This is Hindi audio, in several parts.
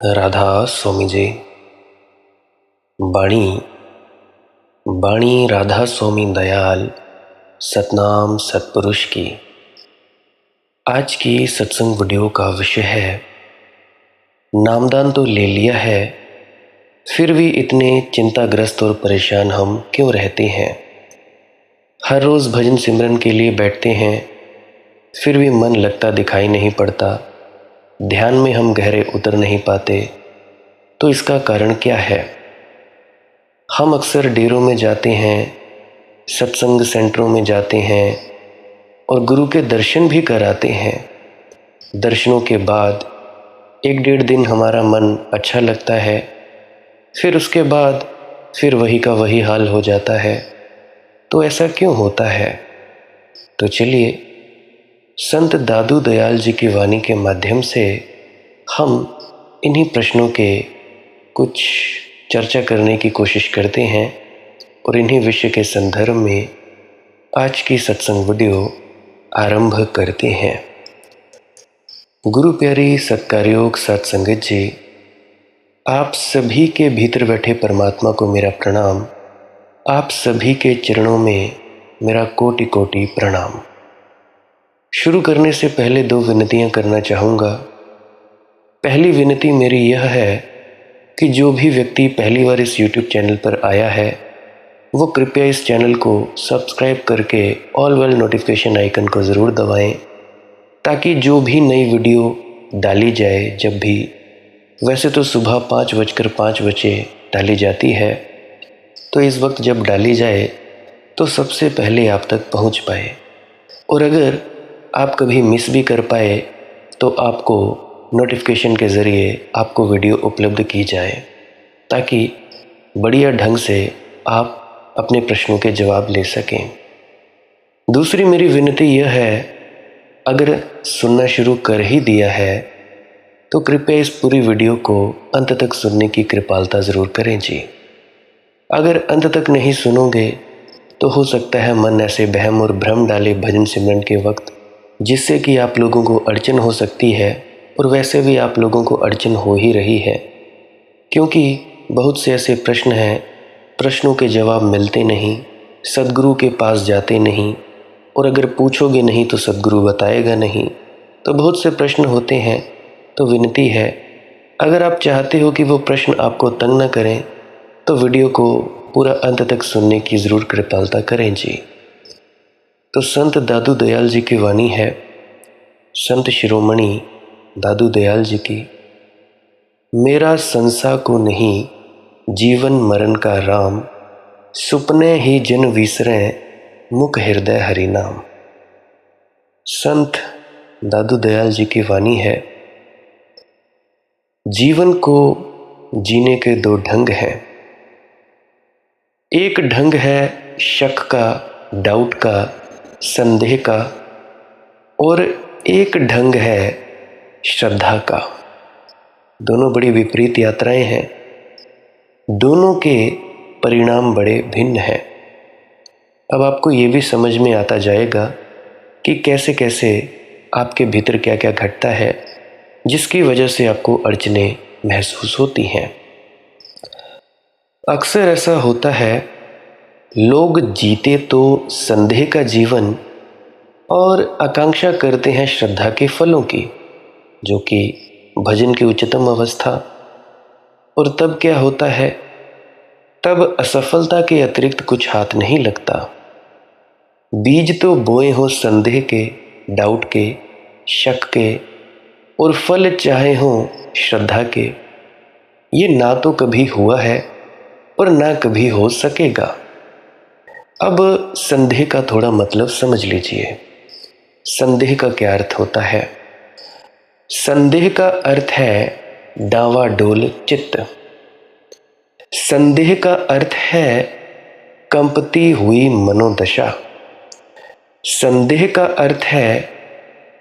राधा स्वामी जी। बाणी बाणी राधा स्वामी दयाल सतनाम सतपुरुष की। आज की सत्संग वीडियो का विषय है, नामदान तो ले लिया है, फिर भी इतने चिंताग्रस्त और परेशान हम क्यों रहते हैं। हर रोज़ भजन सिमरन के लिए बैठते हैं, फिर भी मन लगता दिखाई नहीं पड़ता, ध्यान में हम गहरे उतर नहीं पाते। तो इसका कारण क्या है? हम अक्सर डेरों में जाते हैं, सत्संग सेंटरों में जाते हैं और गुरु के दर्शन भी कराते हैं। दर्शनों के बाद 1-1.5 दिन हमारा मन अच्छा लगता है, फिर उसके बाद फिर वही का वही हाल हो जाता है। तो ऐसा क्यों होता है? तो चलिए संत दादू दयाल जी की वाणी के माध्यम से हम इन्हीं प्रश्नों के कुछ चर्चा करने की कोशिश करते हैं और इन्हीं विषय के संदर्भ में आज की सत्संग वीडियो आरंभ करते हैं। गुरु प्यारी सत्कारयोग सत्संगत जी, आप सभी के भीतर बैठे परमात्मा को मेरा प्रणाम। आप सभी के चरणों में मेरा कोटि कोटि प्रणाम। शुरू करने से पहले 2 विनतियां करना चाहूँगा। पहली विनती मेरी यह है कि जो भी व्यक्ति पहली बार इस YouTube चैनल पर आया है, वो कृपया इस चैनल को सब्सक्राइब करके ऑल बेल नोटिफिकेशन आइकन को ज़रूर दबाएं, ताकि जो भी नई वीडियो डाली जाए, जब भी, वैसे तो सुबह 5:05 डाली जाती है, तो इस वक्त जब डाली जाए तो सबसे पहले आप तक पहुंच पाए। और अगर आप कभी मिस भी कर पाए तो आपको नोटिफिकेशन के ज़रिए आपको वीडियो उपलब्ध की जाए, ताकि बढ़िया ढंग से आप अपने प्रश्नों के जवाब ले सकें। दूसरी मेरी विनती यह है, अगर सुनना शुरू कर ही दिया है तो कृपया इस पूरी वीडियो को अंत तक सुनने की कृपालता ज़रूर करें जी। अगर अंत तक नहीं सुनोगे तो हो सकता है मन ऐसे बहम और भ्रम डाले भजन सिमरन के वक्त, जिससे कि आप लोगों को अड़चन हो सकती है। और वैसे भी आप लोगों को अड़चन हो ही रही है, क्योंकि बहुत से ऐसे प्रश्न हैं, प्रश्नों के जवाब मिलते नहीं, सद्गुरु के पास जाते नहीं, और अगर पूछोगे नहीं तो सद्गुरु बताएगा नहीं। तो बहुत से प्रश्न होते हैं। तो विनती है, अगर आप चाहते हो कि वो प्रश्न आपको तंग न करें, तो वीडियो को पूरा अंत तक सुनने की ज़रूर कृपालता करें जी। तो संत दादू दयाल जी की वाणी है, संत शिरोमणि दादू दयाल जी की। मेरा संसा को नहीं जीवन मरण का राम, सुपने ही जन विसरें मुख हृदय हरि नाम। संत दादू दयाल जी की वाणी है, जीवन को जीने के 2 ढंग हैं। एक ढंग है शक का, डाउट का, संदेह का, और एक ढंग है श्रद्धा का। दोनों बड़ी विपरीत यात्राएं हैं, दोनों के परिणाम बड़े भिन्न हैं। अब आपको ये भी समझ में आता जाएगा कि कैसे कैसे आपके भीतर क्या क्या घटता है, जिसकी वजह से आपको अड़चनें महसूस होती हैं। अक्सर ऐसा होता है, लोग जीते तो संदेह का जीवन और आकांक्षा करते हैं श्रद्धा के फलों की, जो कि भजन की उच्चतम अवस्था। और तब क्या होता है, तब असफलता के अतिरिक्त कुछ हाथ नहीं लगता। बीज तो बोए हो संदेह के, डाउट के, शक के, और फल चाहे हो श्रद्धा के। ये ना तो कभी हुआ है और ना कभी हो सकेगा। अब संदेह का थोड़ा मतलब समझ लीजिए। संदेह का क्या अर्थ होता है? संदेह का अर्थ है डावाडोल चित्त। संदेह का अर्थ है कंपती हुई मनोदशा। संदेह का अर्थ है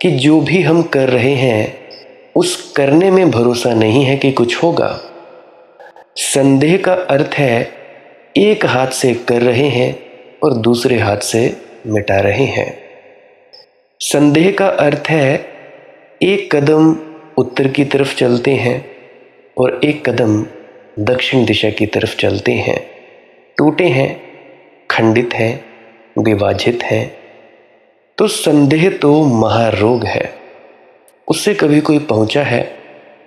कि जो भी हम कर रहे हैं, उस करने में भरोसा नहीं है कि कुछ होगा। संदेह का अर्थ है एक हाथ से कर रहे हैं और दूसरे हाथ से मिटा रहे हैं। संदेह का अर्थ है एक कदम उत्तर की तरफ चलते हैं और एक कदम दक्षिण दिशा की तरफ चलते हैं, टूटे हैं, खंडित हैं, विभाजित हैं, तो संदेह तो महारोग है। उससे कभी कोई पहुंचा है?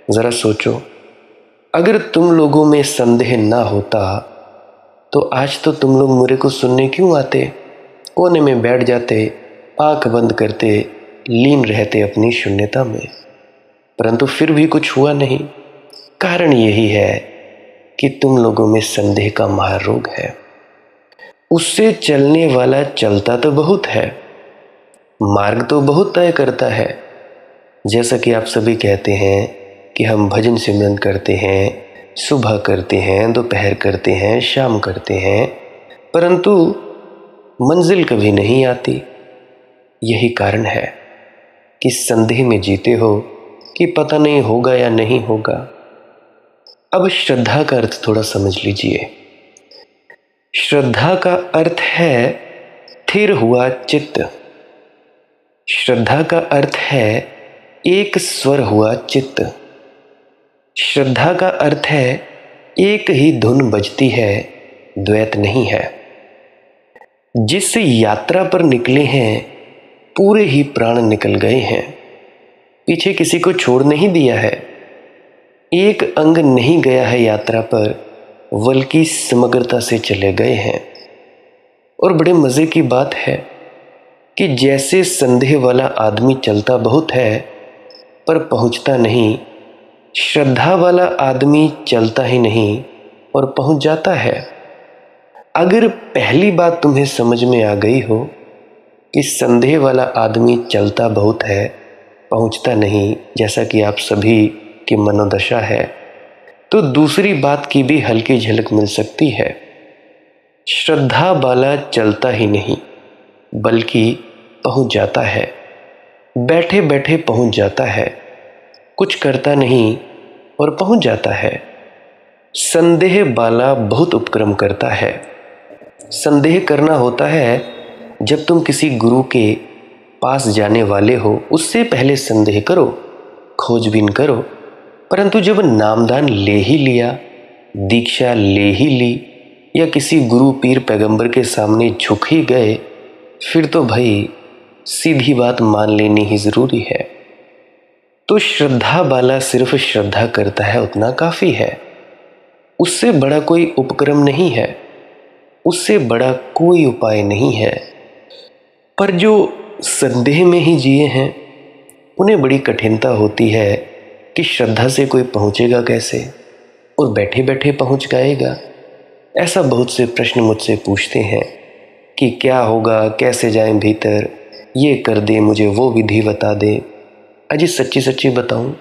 जरा सोचो, अगर तुम लोगों में संदेह ना होता तो आज तो तुम लोग मेरे को सुनने क्यों आते, कोने में बैठ जाते, आंख बंद करते, लीन रहते अपनी शून्यता में। परंतु फिर भी कुछ हुआ नहीं। कारण यही है कि तुम लोगों में संदेह का महारोग है। उससे चलने वाला चलता तो बहुत है, मार्ग तो बहुत तय करता है। जैसा कि आप सभी कहते हैं कि हम भजन सिमरन करते हैं, सुबह करते हैं, दोपहर करते हैं, शाम करते हैं, परंतु मंजिल कभी नहीं आती। यही कारण है कि संदेह में जीते हो कि पता नहीं होगा या नहीं होगा। अब श्रद्धा का अर्थ थोड़ा समझ लीजिए। श्रद्धा का अर्थ है स्थिर हुआ चित्त। श्रद्धा का अर्थ है एक स्वर हुआ चित्त। श्रद्धा का अर्थ है एक ही धुन बजती है, द्वैत नहीं है। जिस यात्रा पर निकले हैं पूरे ही प्राण निकल गए हैं, पीछे किसी को छोड़ नहीं दिया है। एक अंग नहीं गया है यात्रा पर, बल्कि समग्रता से चले गए हैं। और बड़े मज़े की बात है कि जैसे संदेह वाला आदमी चलता बहुत है पर पहुंचता नहीं, श्रद्धा वाला आदमी चलता ही नहीं और पहुंच जाता है। अगर पहली बात तुम्हें समझ में आ गई हो कि संदेह वाला आदमी चलता बहुत है, पहुंचता नहीं, जैसा कि आप सभी की मनोदशा है, तो दूसरी बात की भी हल्की झलक मिल सकती है। श्रद्धा वाला चलता ही नहीं बल्कि पहुंच जाता है, बैठे बैठे पहुंच जाता है, कुछ करता नहीं और पहुंच जाता है। संदेह वाला बहुत उपक्रम करता है। संदेह करना होता है जब तुम किसी गुरु के पास जाने वाले हो, उससे पहले संदेह करो, खोजबीन करो। परंतु जब नामदान ले ही लिया, दीक्षा ले ही ली, या किसी गुरु पीर पैगंबर के सामने झुक ही गए, फिर तो भाई सीधी बात मान लेनी ही जरूरी है। तो श्रद्धा वाला सिर्फ श्रद्धा करता है, उतना काफी है। उससे बड़ा कोई उपक्रम नहीं है, उससे बड़ा कोई उपाय नहीं है। पर जो संदेह में ही जिए हैं उन्हें बड़ी कठिनता होती है कि श्रद्धा से कोई पहुंचेगा कैसे और बैठे बैठे पहुंच जाएगा। ऐसा बहुत से प्रश्न मुझसे पूछते हैं कि क्या होगा, कैसे जाएं भीतर, ये कर दे, मुझे वो विधि बता दे। अजी सच्ची सच्ची बताऊं,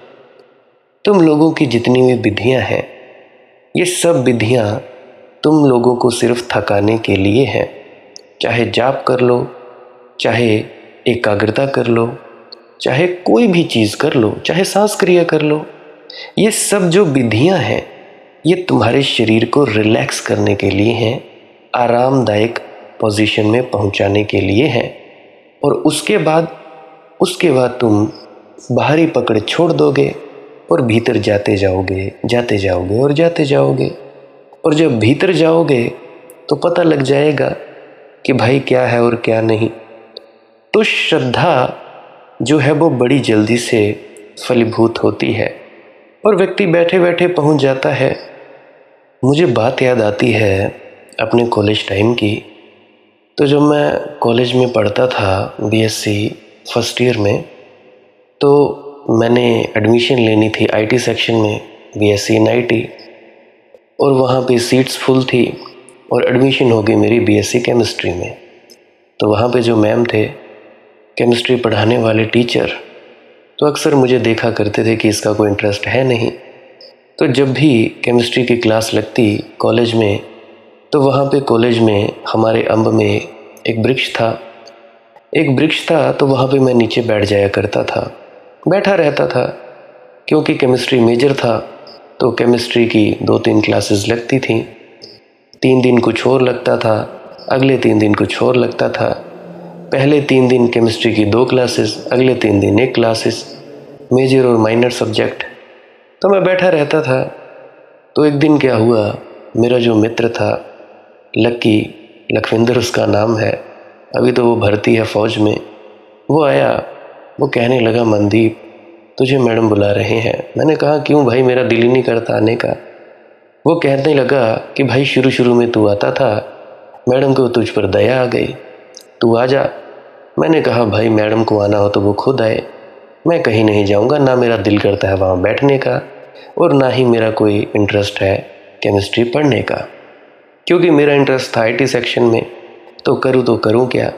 तुम लोगों की जितनी भी विधियां हैं, ये सब विधियां तुम लोगों को सिर्फ थकाने के लिए हैं। चाहे जाप कर लो, चाहे एकाग्रता कर लो, चाहे कोई भी चीज़ कर लो, चाहे सांस क्रिया कर लो, ये सब जो विधियां हैं ये तुम्हारे शरीर को रिलैक्स करने के लिए हैं, आरामदायक पोजीशन में पहुंचाने के लिए हैं। और उसके बाद तुम बाहरी पकड़ छोड़ दोगे और भीतर जाते जाओगे, जाते जाओगे और जाते जाओगे। और जब भीतर जाओगे तो पता लग जाएगा कि भाई क्या है और क्या नहीं। तो श्रद्धा जो है वो बड़ी जल्दी से फलीभूत होती है और व्यक्ति बैठे बैठे पहुंच जाता है। मुझे बात याद आती है अपने कॉलेज टाइम की। तो जब मैं कॉलेज में पढ़ता था बीएससी फर्स्ट ईयर में, तो मैंने एडमिशन लेनी थी आईटी सेक्शन में, बीएससी इन आईटी, और वहाँ पे सीट्स फुल थी और एडमिशन हो गई मेरी बीएससी केमिस्ट्री में। तो वहाँ पे जो मैम थे, केमिस्ट्री पढ़ाने वाले टीचर, तो अक्सर मुझे देखा करते थे कि इसका कोई इंटरेस्ट है नहीं। तो जब भी केमिस्ट्री की क्लास लगती कॉलेज में, तो वहाँ पे कॉलेज में हमारे अम्ब में एक वृक्ष था, तो वहाँ पे मैं नीचे बैठ जाया करता था, बैठा रहता था। क्योंकि केमिस्ट्री मेजर था तो केमिस्ट्री की 2-3 क्लासेस लगती थी। 3 दिन कुछ और लगता था, अगले 3 दिन कुछ और लगता था। पहले 3 दिन केमिस्ट्री की 2 क्लासेस, अगले 3 दिन 1 क्लासेस, मेजर और माइनर सब्जेक्ट। तो मैं बैठा रहता था। तो एक दिन क्या हुआ, मेरा जो मित्र था लक्की, लखविंदर उसका नाम है, अभी तो वो भर्ती है फ़ौज में, वो आया। वो कहने लगा, मनदीप तुझे मैडम बुला रहे हैं। मैंने कहा क्यों भाई, मेरा दिल ही नहीं करता आने का। वो कहने लगा कि भाई शुरू शुरू में तू आता था, मैडम को तुझ पर दया आ गई, तू आ जा। मैंने कहा भाई मैडम को आना हो तो वो खुद आए, मैं कहीं नहीं जाऊंगा, ना मेरा दिल करता है वहाँ बैठने का और ना ही मेरा कोई इंटरेस्ट है केमिस्ट्री पढ़ने का, क्योंकि मेरा इंटरेस्ट था IT सेक्शन में। तो करूँ क्या।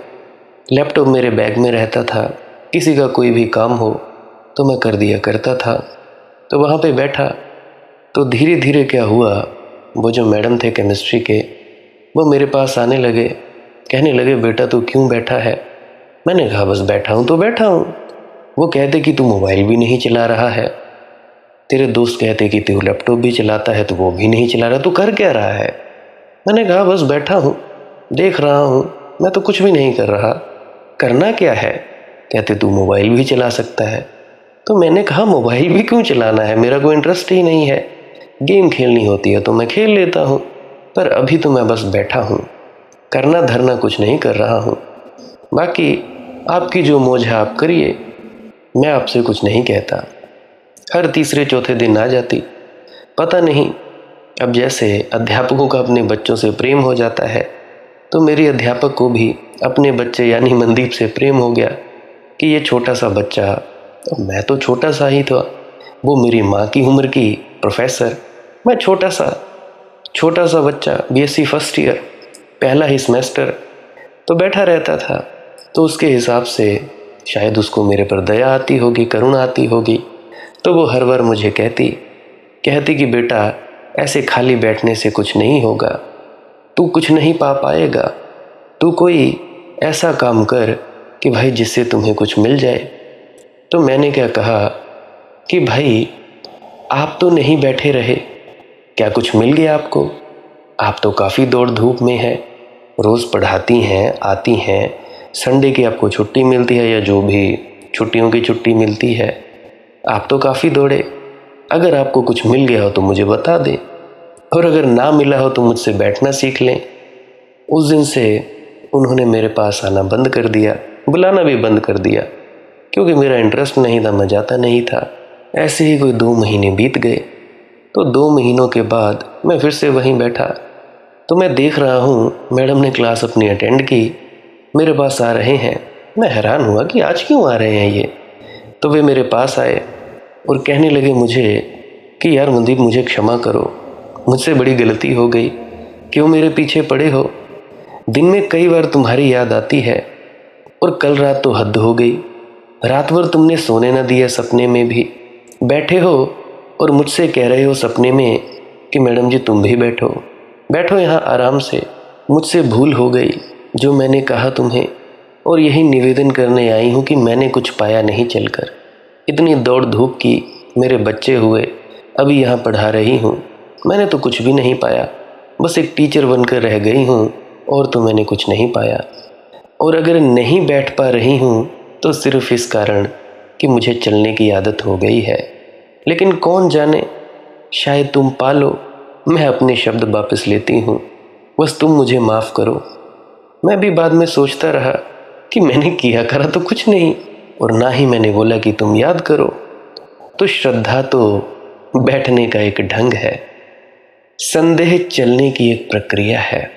लैपटॉप मेरे बैग में रहता था, किसी का कोई भी काम हो तो मैं कर दिया करता था। तो वहाँ पे बैठा तो धीरे धीरे क्या हुआ, वो जो मैडम थे केमिस्ट्री के, वो मेरे पास आने लगे, कहने लगे बेटा तू क्यों बैठा है। मैंने कहा बस बैठा हूँ तो बैठा हूँ। वो कहते कि तू मोबाइल भी नहीं चला रहा है, तेरे दोस्त कहते कि तू लैपटॉप भी चलाता है तो वो भी नहीं चला रहा, तू कर क्या रहा है। मैंने कहा बस बैठा हूँ, देख रहा हूँ, मैं तो कुछ भी नहीं कर रहा। करना क्या है, कहते तू मोबाइल भी चला सकता है। तो मैंने कहा मोबाइल भी क्यों चलाना है, मेरा कोई इंटरेस्ट ही नहीं है, गेम खेलनी होती है तो मैं खेल लेता हूँ, पर अभी तो मैं बस बैठा हूँ, करना धरना कुछ नहीं कर रहा हूँ। बाकी आपकी जो मौज है आप करिए, मैं आपसे कुछ नहीं कहता। हर तीसरे चौथे दिन आ जाती, पता नहीं, अब जैसे अध्यापकों का अपने बच्चों से प्रेम हो जाता है तो मेरी अध्यापक को भी अपने बच्चे यानी मनदीप से प्रेम हो गया कि ये छोटा सा बच्चा, तो मैं तो छोटा सा ही था, वो मेरी माँ की उम्र की प्रोफेसर, मैं छोटा सा बच्चा, BSc फर्स्ट ईयर, पहला ही सेमेस्टर, तो बैठा रहता था। तो उसके हिसाब से शायद उसको मेरे पर दया आती होगी, करुणा आती होगी, तो वो हर बार मुझे कहती कि बेटा ऐसे खाली बैठने से कुछ नहीं होगा, तू कुछ नहीं पा पाएगा, तू कोई ऐसा काम कर कि भाई जिससे तुम्हें कुछ मिल जाए। तो मैंने क्या कहा कि भाई आप तो नहीं बैठे रहे, क्या कुछ मिल गया आपको, आप तो काफ़ी दौड़ धूप में हैं, रोज़ पढ़ाती हैं, आती हैं, संडे की आपको छुट्टी मिलती है या जो भी छुट्टियों की छुट्टी मिलती है, आप तो काफ़ी दौड़े, अगर आपको कुछ मिल गया हो तो मुझे बता दें, और अगर ना मिला हो तो मुझसे बैठना सीख लें। उस दिन से उन्होंने मेरे पास आना बंद कर दिया, बुलाना भी बंद कर दिया, क्योंकि मेरा इंटरेस्ट नहीं था, मैं जाता नहीं था। ऐसे ही कोई 2 महीने बीत गए। तो 2 महीनों के बाद मैं फिर से वहीं बैठा, तो मैं देख रहा हूँ मैडम ने क्लास अपनी अटेंड की, मेरे पास आ रहे हैं। मैं हैरान हुआ कि आज क्यों आ रहे हैं ये। तो वे मेरे पास आए और कहने लगे मुझे कि यार मनदीप मुझे क्षमा करो, मुझसे बड़ी गलती हो गई, क्यों मेरे पीछे पड़े हो, दिन में कई बार तुम्हारी याद आती है, और कल रात तो हद हो गई, रात भर तुमने सोने न दिया, सपने में भी बैठे हो और मुझसे कह रहे हो सपने में कि मैडम जी तुम भी बैठो यहाँ आराम से, मुझसे भूल हो गई जो मैंने कहा तुम्हें, और यही निवेदन करने आई हूँ कि मैंने कुछ पाया नहीं चलकर, इतनी दौड़ धूप की, मेरे बच्चे हुए, अभी यहाँ पढ़ा रही हूँ, मैंने तो कुछ भी नहीं पाया, बस एक टीचर बनकर रह गई हूँ, और तो मैंने कुछ नहीं पाया। और अगर नहीं बैठ पा रही हूँ तो सिर्फ इस कारण कि मुझे चलने की आदत हो गई है, लेकिन कौन जाने शायद तुम पालो, मैं अपने शब्द वापस लेती हूँ, बस तुम मुझे माफ़ करो। मैं भी बाद में सोचता रहा कि मैंने किया करा तो कुछ नहीं, और ना ही मैंने बोला कि तुम याद करो। तो श्रद्धा तो बैठने का एक ढंग है, संदेह चलने की एक प्रक्रिया है,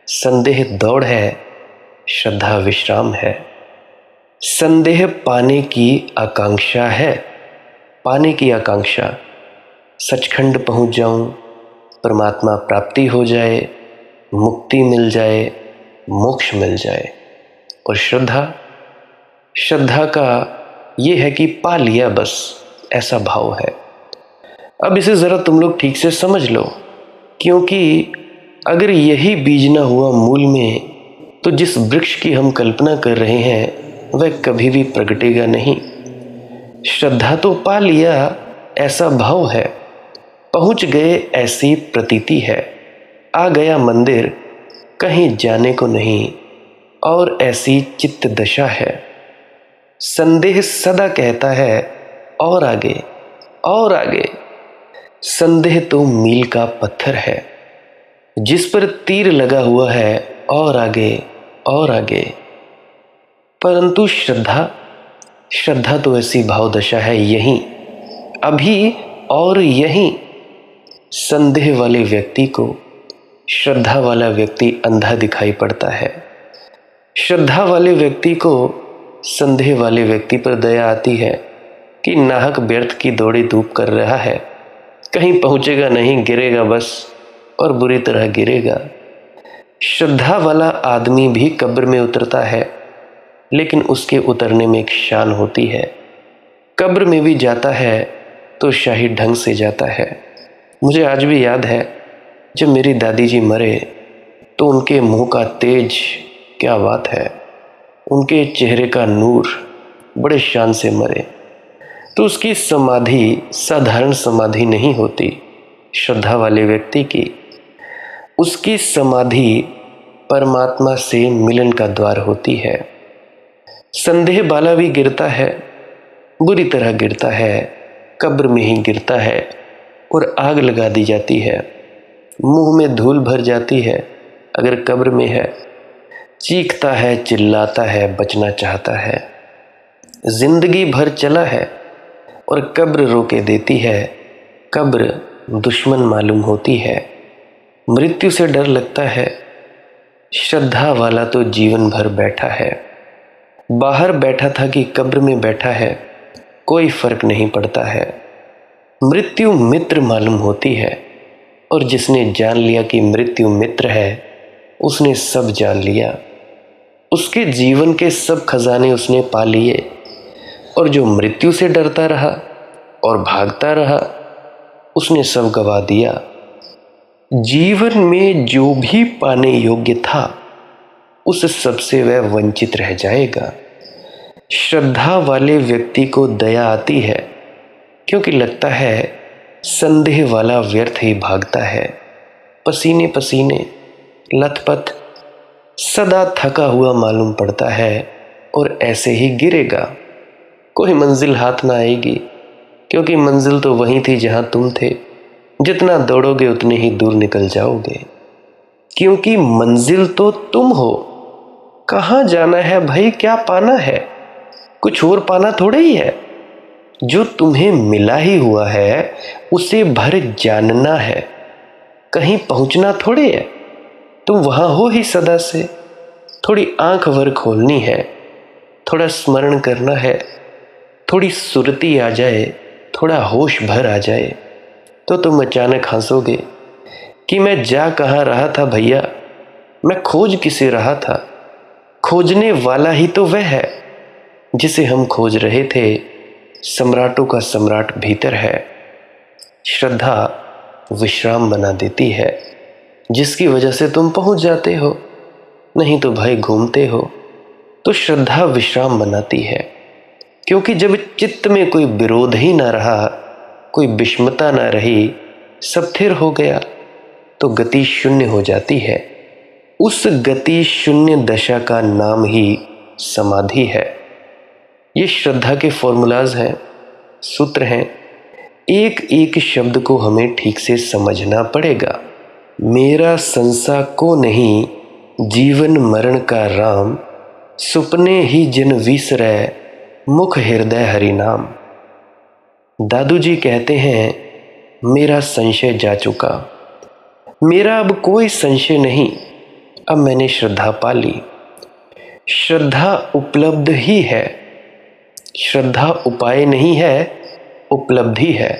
संदेह दौड़ है, श्रद्धा विश्राम है। संदेह पाने की आकांक्षा है, पाने की आकांक्षा, सचखंड पहुंच जाऊं, परमात्मा प्राप्ति हो जाए, मुक्ति मिल जाए, मोक्ष मिल जाए। और श्रद्धा का ये है कि पा लिया बस, ऐसा भाव है। अब इसे ज़रा तुम लोग ठीक से समझ लो, क्योंकि अगर यही बीज ना हुआ मूल में तो जिस वृक्ष की हम कल्पना कर रहे हैं वह कभी भी प्रगटेगा नहीं। श्रद्धा तो पा लिया ऐसा भाव है, पहुंच गए ऐसी प्रतीति है, आ गया मंदिर कहीं जाने को नहीं, और ऐसी चित्त दशा है। संदेह सदा कहता है और आगे और आगे, संदेह तो मील का पत्थर है जिस पर तीर लगा हुआ है, और आगे और आगे। परंतु श्रद्धा, श्रद्धा तो ऐसी भाव दशा है, यहीं अभी और यहीं। संदेह वाले व्यक्ति को श्रद्धा वाला व्यक्ति अंधा दिखाई पड़ता है। श्रद्धा वाले व्यक्ति को संदेह वाले व्यक्ति पर दया आती है कि नाहक व्यर्थ की दौड़ी धूप कर रहा है, कहीं पहुंचेगा नहीं, गिरेगा बस, और बुरी तरह गिरेगा। श्रद्धा वाला आदमी भी कब्र में उतरता है, लेकिन उसके उतरने में एक शान होती है। कब्र में भी जाता है तो शाही ढंग से जाता है। मुझे आज भी याद है, जब मेरी दादी जी मरे तो उनके मुंह का तेज, क्या बात है, उनके चेहरे का नूर, बड़े शान से मरे। तो उसकी समाधि साधारण समाधि नहीं होती श्रद्धा वाले व्यक्ति की। उसकी समाधि परमात्मा से मिलन का द्वार होती है। संदेह वाला भी गिरता है, बुरी तरह गिरता है, कब्र में ही गिरता है और आग लगा दी जाती है, मुंह में धूल भर जाती है। अगर कब्र में है, चीखता है, चिल्लाता है, बचना चाहता है, जिंदगी भर चला है और कब्र रोके देती है। कब्र दुश्मन मालूम होती है, मृत्यु से डर लगता है। श्रद्धा वाला तो जीवन भर बैठा है, बाहर बैठा था कि कब्र में बैठा है, कोई फर्क नहीं पड़ता है। मृत्यु मित्र मालूम होती है, और जिसने जान लिया कि मृत्यु मित्र है, उसने सब जान लिया। उसके जीवन के सब खजाने उसने पा लिए। और जो मृत्यु से डरता रहा और भागता रहा, उसने सब गवा दिया। जीवन में जो भी पाने योग्य था, उस सब से वह वंचित रह जाएगा। श्रद्धा वाले व्यक्ति को दया आती है, क्योंकि लगता है संदेह वाला व्यर्थ ही भागता है, पसीने पसीने, लथपथ, सदा थका हुआ मालूम पड़ता है और ऐसे ही गिरेगा। कोई मंजिल हाथ ना आएगी, क्योंकि मंजिल तो वहीं थी जहां तुम थे। जितना दौड़ोगे उतने ही दूर निकल जाओगे, क्योंकि मंजिल तो तुम हो। कहाँ जाना है भाई, क्या पाना है? कुछ और पाना थोड़ा ही है। जो तुम्हें मिला ही हुआ है उसे भर जानना है, कहीं पहुंचना थोड़े है। तुम वहां हो ही सदा से। थोड़ी आंख भर खोलनी है, थोड़ा स्मरण करना है, थोड़ी सुरती आ जाए, थोड़ा होश भर आ जाए, तो तुम अचानक हंसोगे कि मैं जा कहाँ रहा था भैया, मैं खोज किसे रहा था। खोजने वाला ही तो वह है जिसे हम खोज रहे थे। सम्राटों का सम्राट भीतर है। श्रद्धा विश्राम बना देती है, जिसकी वजह से तुम पहुंच जाते हो, नहीं तो भाई घूमते हो। तो श्रद्धा विश्राम बनाती है, क्योंकि जब चित्त में कोई विरोध ही ना रहा, कोई विषमता ना रही, सब स्थिर हो गया, तो गति शून्य हो जाती है। उस गति शून्य दशा का नाम ही समाधि है। ये श्रद्धा के फॉर्मूलाज हैं, सूत्र हैं। एक एक शब्द को हमें ठीक से समझना पड़ेगा। मेरा संसा को नहीं, जीवन मरण का राम, सुपने ही जिन विसरै, मुख हृदय हरि नाम। दादू जी कहते हैं, मेरा संशय जा चुका, मेरा अब कोई संशय नहीं, अब मैंने श्रद्धा पा ली। श्रद्धा उपलब्ध ही है, श्रद्धा उपाय नहीं है, उपलब्धि है।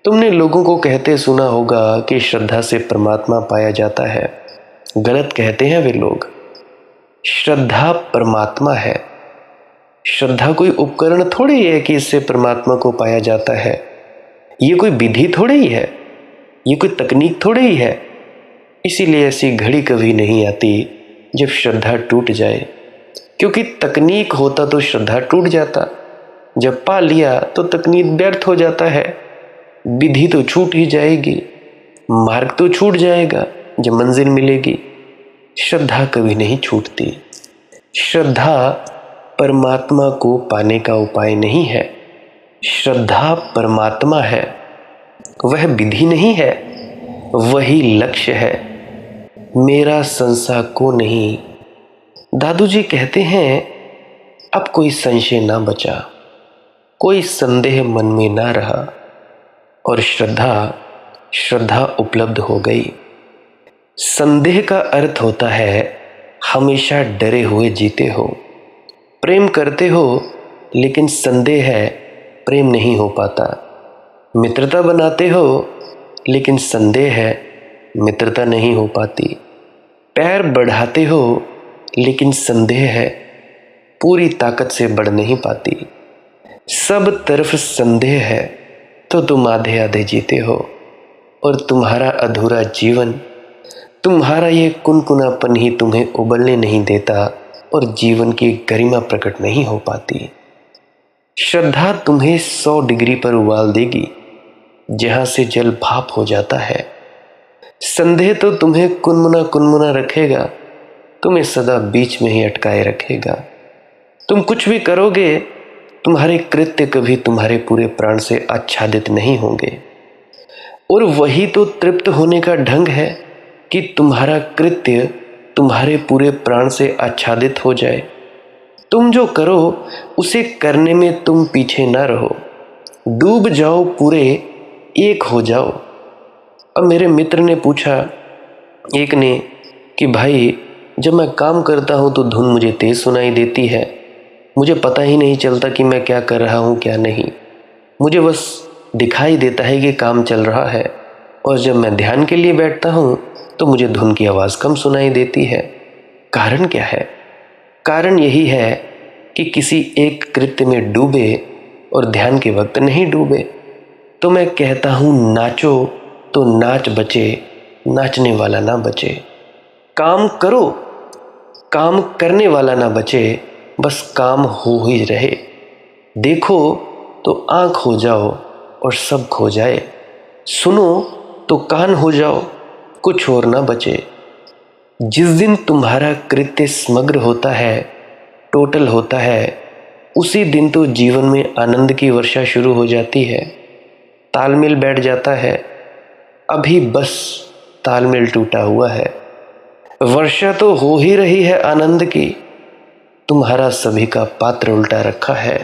तुमने लोगों को कहते सुना होगा कि श्रद्धा से परमात्मा पाया जाता है। गलत कहते हैं वे लोग। श्रद्धा परमात्मा है। श्रद्धा कोई उपकरण थोड़ी है कि इससे परमात्मा को पाया जाता है। ये कोई विधि थोड़ी ही है, ये कोई तकनीक थोड़ी ही है। इसीलिए ऐसी घड़ी कभी नहीं आती जब श्रद्धा टूट जाए, क्योंकि तकनीक होता तो श्रद्धा टूट जाता। जब पा लिया तो तकनीक व्यर्थ हो जाता है, विधि तो छूट ही जाएगी, मार्ग तो छूट जाएगा जब मंजिल मिलेगी। श्रद्धा कभी नहीं छूटती। श्रद्धा परमात्मा को पाने का उपाय नहीं है, श्रद्धा परमात्मा है। वह विधि नहीं है, वही लक्ष्य है, मेरा संशय को नहीं। दादू जी कहते हैं, अब कोई संशय ना बचा, कोई संदेह मन में ना रहा और श्रद्धा उपलब्ध हो गई। संदेह का अर्थ होता है हमेशा डरे हुए जीते हो। प्रेम करते हो लेकिन संदेह है, प्रेम नहीं हो पाता। मित्रता बनाते हो लेकिन संदेह है, मित्रता नहीं हो पाती। पैर बढ़ाते हो लेकिन संदेह है, पूरी ताकत से बढ़ नहीं पाती। सब तरफ संदेह है तो तुम आधे आधे जीते हो और तुम्हारा अधूरा जीवन, तुम्हारा ये कुनकुनापन ही तुम्हें उबलने नहीं देता और जीवन की गरिमा प्रकट नहीं हो पाती। श्रद्धा तुम्हें 100 डिग्री पर उबाल देगी, जहां से जल भाप हो जाता है। संदेह तो तुम्हें कुनमुना रखेगा, तुम्हें सदा बीच में ही अटकाए रखेगा। तुम कुछ भी करोगे, तुम्हारे कृत्य कभी तुम्हारे पूरे प्राण से आच्छादित नहीं होंगे। और वही तो तृप्त होने का ढंग है कि तुम्हारा कृत्य तुम्हारे पूरे प्राण से आच्छादित हो जाए। तुम जो करो उसे करने में तुम पीछे ना रहो, डूब जाओ, पूरे एक हो जाओ। अब मेरे मित्र ने पूछा, एक ने, कि भाई जब मैं काम करता हूँ तो धुन मुझे तेज सुनाई देती है, मुझे पता ही नहीं चलता कि मैं क्या कर रहा हूँ क्या नहीं, मुझे बस दिखाई देता है कि काम चल रहा है। और जब मैं ध्यान के लिए बैठता हूँ तो मुझे धुन की आवाज़ कम सुनाई देती है। कारण क्या है? कारण यही है कि किसी एक कृत्य में डूबे और ध्यान के वक्त नहीं डूबे। तो मैं कहता हूँ, नाचो तो नाच बचे, नाचने वाला ना बचे। काम करो, काम करने वाला ना बचे, बस काम हो ही रहे। देखो तो आँख हो जाओ और सब खो जाए, सुनो तो कान हो जाओ, कुछ और ना बचे। जिस दिन तुम्हारा कृत्य समग्र होता है, टोटल होता है, उसी दिन तो जीवन में आनंद की वर्षा शुरू हो जाती है। तालमेल बैठ जाता है, अभी बस तालमेल टूटा हुआ है। वर्षा तो हो ही रही है आनंद की, तुम्हारा सभी का पात्र उल्टा रखा है।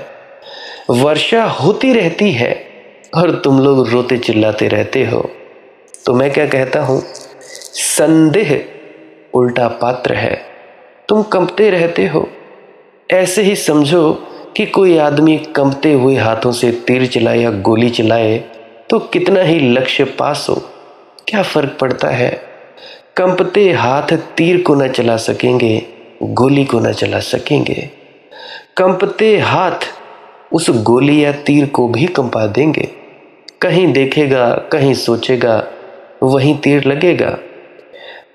वर्षा होती रहती है और तुम लोग रोते चिल्लाते रहते हो। तो मैं क्या कहता हूँ, संदेह उल्टा पात्र है, तुम कंपते रहते हो। ऐसे ही समझो कि कोई आदमी कंपते हुए हाथों से तीर चलाए या गोली चलाए तो कितना ही लक्ष्य पास हो, क्या फर्क पड़ता है। कंपते हाथ तीर को न चला सकेंगे, गोली को न चला सकेंगे। कंपते हाथ उस गोली या तीर को भी कंपा देंगे। कहीं देखेगा, कहीं सोचेगा, वहीं तीर लगेगा।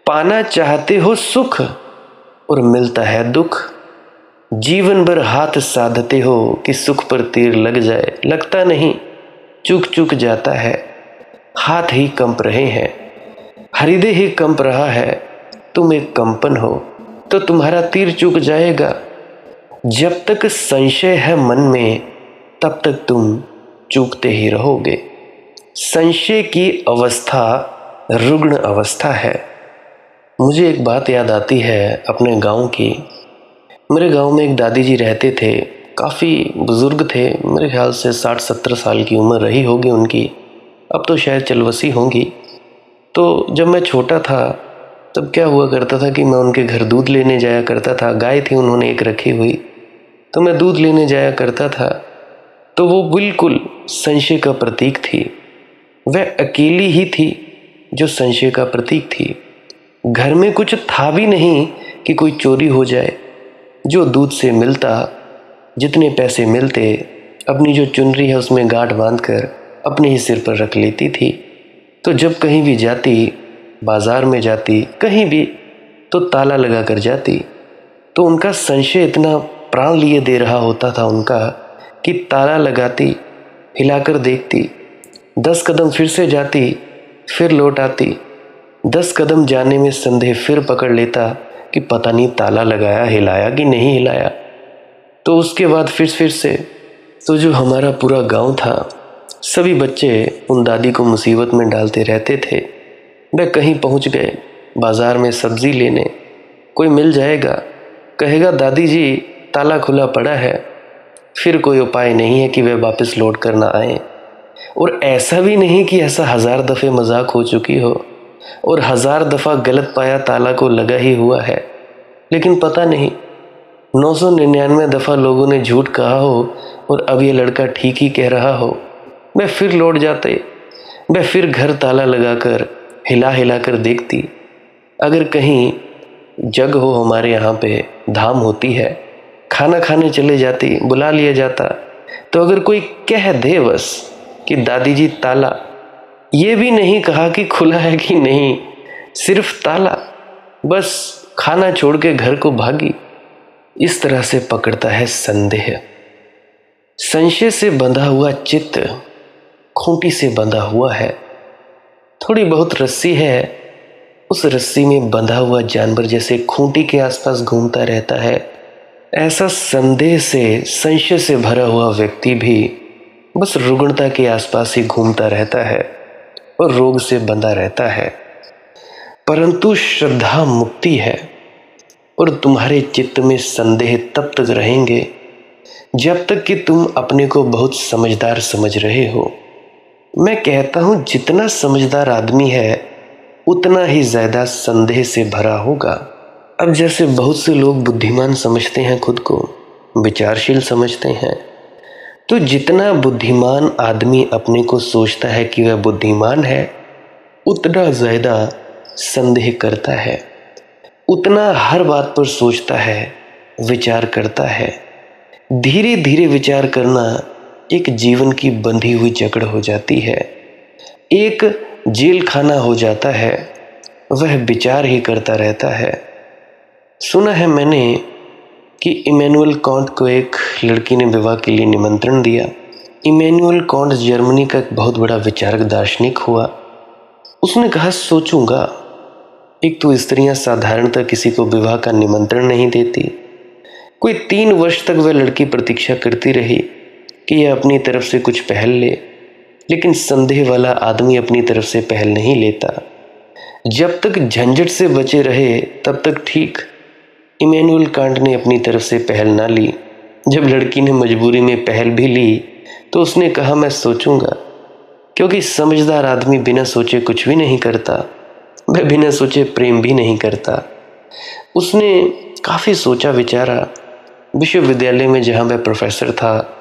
पाना चाहते हो सुख और मिलता है दुख। जीवन भर हाथ साधते हो कि सुख पर तीर लग जाए, लगता नहीं, चूक जाता है। हाथ ही कंप रहे हैं, हृदय ही कंप रहा है। तुम एक कंपन हो तो तुम्हारा तीर चूक जाएगा। जब तक संशय है मन में, तब तक तुम चूकते ही रहोगे। संशय की अवस्था रुग्ण अवस्था है। मुझे एक बात याद आती है अपने गांव की। मेरे गांव में एक दादी जी रहते थे, काफ़ी बुज़ुर्ग थे, मेरे ख्याल से 60-70 साल की उम्र रही होगी उनकी, अब तो शायद चलवसी होंगी। तो जब मैं छोटा था तब क्या हुआ करता था कि मैं उनके घर दूध लेने जाया करता था। गाय थी उन्होंने एक रखी हुई, तो मैं दूध लेने जाया करता था। तो वो बिल्कुल संशय का प्रतीक थी। वह अकेली ही थी जो संशय का प्रतीक थी। घर में कुछ था भी नहीं कि कोई चोरी हो जाए। जो दूध से मिलता, जितने पैसे मिलते, अपनी जो चुनरी है उसमें गांठ बांधकर अपने ही सिर पर रख लेती थी। तो जब कहीं भी जाती, बाजार में जाती, कहीं भी, तो ताला लगा कर जाती। तो उनका संशय इतना प्राण लिए दे रहा होता था उनका कि ताला लगाती, हिलाकर देखती, 10 कदम फिर से जाती, फिर लौट आती। 10 कदम जाने में संदेह फिर पकड़ लेता कि पता नहीं ताला लगाया, हिलाया कि नहीं हिलाया। तो उसके बाद फिर से, तो जो हमारा पूरा गांव था सभी बच्चे उन दादी को मुसीबत में डालते रहते थे। वे कहीं पहुंच गए, बाजार में सब्जी लेने। कोई मिल जाएगा, कहेगा दादी जी ताला खुला पड़ा है। फिर कोई उपाय नहीं है कि वे वापस लौट कर ना आए। और ऐसा भी नहीं कि ऐसा 1000 दफ़े मजाक हो चुकी हो और 1000 दफ़ा गलत पाया ताला को लगा ही हुआ है, लेकिन पता नहीं 999 दफ़ा लोगों ने झूठ कहा हो और अब ये लड़का ठीक ही कह रहा हो। मैं फिर लौट जाते, मैं फिर घर ताला लगाकर हिला हिला कर देखती। अगर कहीं जग हो, हमारे यहाँ पे धाम होती है, खाना खाने चले जाती, बुला लिया जाता। तो अगर कोई कह दे बस कि दादी जी ताला, ये भी नहीं कहा कि खुला है कि नहीं, सिर्फ ताला, बस खाना छोड़ के घर को भागी। इस तरह से पकड़ता है संदेह। संशय से बंधा हुआ चित्त खूंटी से बंधा हुआ है। थोड़ी बहुत रस्सी है, उस रस्सी में बंधा हुआ जानवर जैसे खूंटी के आसपास घूमता रहता है। ऐसा संदेह से, संशय से भरा हुआ व्यक्ति भी बस रुग्णता के आसपास ही घूमता रहता है और रोग से बंधा रहता है। परंतु श्रद्धा मुक्ति है और तुम्हारे चित्त में संदेह तब तक रहेंगे जब तक कि तुम अपने को बहुत समझदार समझ रहे हो। मैं कहता हूं जितना समझदार आदमी है उतना ही ज्यादा संदेह से भरा होगा। अब जैसे बहुत से लोग बुद्धिमान समझते हैं खुद को, विचारशील समझते हैं, तो जितना बुद्धिमान आदमी अपने को सोचता है कि वह बुद्धिमान है, उतना ज्यादा संदेह करता है, उतना हर बात पर सोचता है, विचार करता है। धीरे धीरे विचार करना एक जीवन की बंधी हुई जकड़ हो जाती है, एक जेल खाना हो जाता है। वह विचार ही करता रहता है। सुना है मैंने कि इमैनुअल कांट को एक लड़की ने विवाह के लिए निमंत्रण दिया। इमैनुअल कांट जर्मनी का एक बहुत बड़ा विचारक दार्शनिक हुआ। उसने कहा सोचूंगा, एक तो स्त्रियां साधारणतः किसी को विवाह का निमंत्रण नहीं देती। कोई 3 वर्ष तक वह लड़की प्रतीक्षा करती रही कि यह अपनी तरफ से कुछ पहल ले, लेकिन संदेह वाला आदमी अपनी तरफ से पहल नहीं लेता। जब तक झंझट से बचे रहे तब तक ठीक। इमैनुअल कांट ने अपनी तरफ से पहल ना ली। जब लड़की ने मजबूरी में पहल भी ली तो उसने कहा मैं सोचूंगा, क्योंकि समझदार आदमी बिना सोचे कुछ भी नहीं करता, वह बिना सोचे प्रेम भी नहीं करता। उसने काफ़ी सोचा विचारा। विश्वविद्यालय में जहाँ वह प्रोफेसर था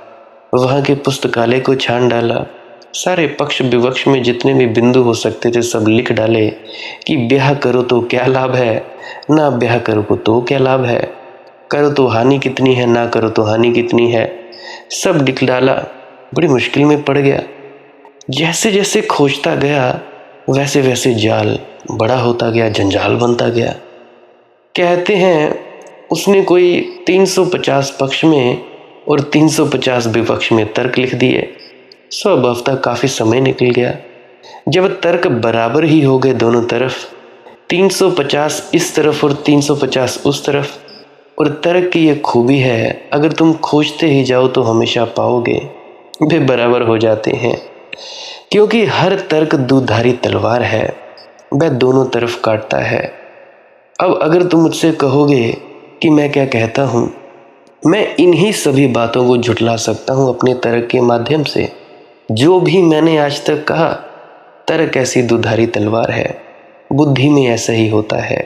वहाँ के पुस्तकालय को छान डाला। सारे पक्ष विपक्ष में जितने भी बिंदु हो सकते थे सब लिख डाले कि ब्याह करो तो क्या लाभ है, ना ब्याह करो तो क्या लाभ है, करो तो हानि कितनी है, ना करो तो हानि कितनी है, सब लिख डाला। बड़ी मुश्किल में पड़ गया। जैसे जैसे खोजता गया वैसे वैसे जाल बड़ा होता गया, जंजाल बनता गया। कहते हैं उसने कोई 350 पक्ष में और 350 विपक्ष में तर्क लिख दिए। सब हफ्ता काफ़ी समय निकल गया। जब तर्क बराबर ही हो गए दोनों तरफ, 350 इस तरफ और 350 उस तरफ, और तर्क की ये खूबी है अगर तुम खोजते ही जाओ तो हमेशा पाओगे, वे बराबर हो जाते हैं। क्योंकि हर तर्क दूधारी तलवार है, वह दोनों तरफ काटता है। अब अगर तुम मुझसे कहोगे कि मैं क्या कहता हूँ, मैं इन्हीं सभी बातों को झुठला सकता हूँ अपने तर्क के माध्यम से। जो भी मैंने आज तक कहा, तर्क ऐसी दुधारी तलवार है। बुद्धि में ऐसा ही होता है।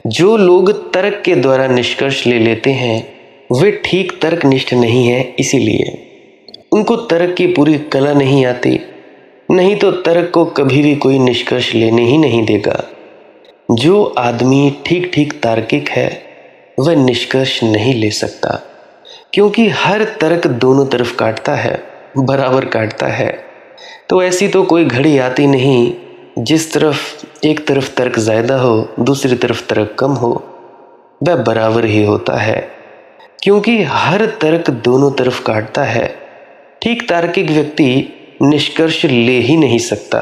जो लोग तर्क के द्वारा निष्कर्ष ले लेते हैं वे ठीक तर्कनिष्ठ नहीं है, इसीलिए उनको तर्क की पूरी कला नहीं आती, नहीं तो तर्क को कभी भी कोई निष्कर्ष लेने ही नहीं देगा। जो आदमी ठीक ठीक तार्किक है वह निष्कर्ष नहीं ले सकता, क्योंकि हर तर्क दोनों तरफ काटता है, बराबर काटता है। तो ऐसी तो कोई घड़ी आती नहीं जिस तरफ एक तरफ तर्क ज़्यादा हो दूसरी तरफ तर्क कम हो, वह बराबर ही होता है, क्योंकि हर तर्क दोनों तरफ काटता है। ठीक तार्किक व्यक्ति निष्कर्ष ले ही नहीं सकता,